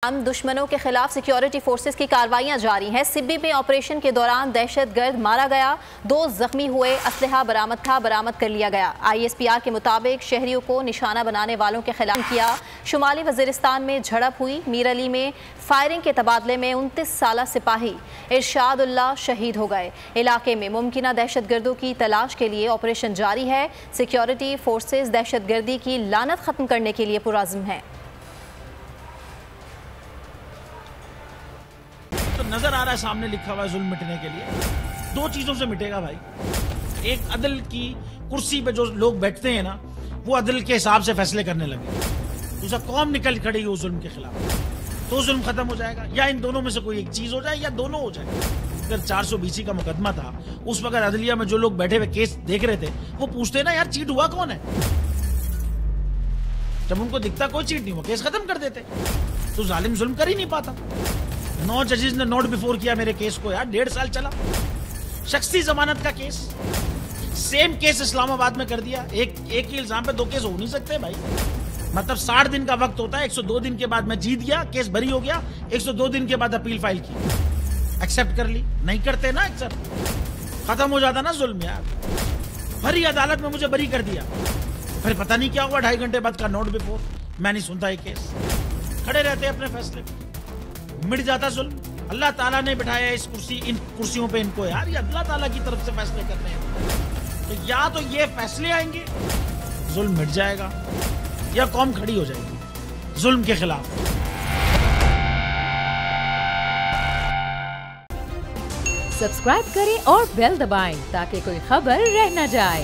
हम दुश्मनों के खिलाफ सिक्योरिटी फोर्सेस की कार्रवाइयां जारी हैं। सिब्बी में ऑपरेशन के दौरान दहशतगर्द मारा गया, 2 जख्मी हुए, असलहा बरामद कर लिया गया। ISPR के मुताबिक शहरियों को निशाना बनाने वालों के खिलाफ किया। शुमाली वजीरिस्तान में झड़प हुई। मीर अली में फायरिंग के तबादले में 29 साला सिपाही इरशादुल्लाह शहीद हो गए। इलाके में मुमकिना दहशतगर्दों की तलाश के लिए ऑपरेशन जारी है। सिक्योरिटी फोर्सेस दहशतगर्दी की लानत खत्म करने के लिए पुरअज़्म हैं। तो नजर आ रहा है सामने लिखा हुआ है जुल्म मिटने के लिए। 2 चीजों से मिटेगा भाई। एक, अदल की कुर्सी पे जो लोग बैठते हैं ना, वो अदल के हिसाब से फैसले करने लगे। दूसरा, कौम निकल खड़ी हो जुल्म के खिलाफ, तो जुल्म खत्म हो जाएगा। या इन दोनों में से कोई एक चीज हो जाए या दोनों हो जाए। अगर 420 का मुकदमा था, उस वक्त अदलिया में जो लोग बैठे हुए केस देख रहे थे, वो पूछते ना यार चीट हुआ कौन है। जब उनको दिखता कोई चीट नहीं हुआ, केस खत्म कर देते। तो जालिम जुल्म कर ही नहीं पाता। 9 जजेस ने नोट बिफोर किया मेरे केस को यार, 1.5 साल चला। शख्सी जमानत का केस, सेम केस इस्लामाबाद में कर दिया। एक ही इल्जाम पे 2 केस हो नहीं सकते भाई। मतलब 60 दिन का वक्त होता है। 102 दिन के बाद मैं जीत गया, केस बरी हो गया। 102 दिन के बाद अपील फाइल की, एक्सेप्ट कर ली। नहीं करते ना एक्सेप्ट, खत्म हो जाता ना जुल्म यार। भरी अदालत में मुझे बरी कर दिया, फिर पता नहीं क्या हुआ, 2.5 घंटे बाद का नोट बिफोर। मैं नहीं सुनता ये केस, खड़े रहते अपने फैसले पे, मिट जाता जुल्म। अल्लाह ताला ने बिठाया इन कुर्सियों पे इनको यार, ये अल्लाह ताला की तरफ से फैसले करने हैं। तो या तो ये फैसले आएंगे, जुल्म मिट जाएगा, या कौम खड़ी हो जाएगी जुल्म के खिलाफ। सब्सक्राइब करें और बेल दबाएं ताकि कोई खबर रह न जाए।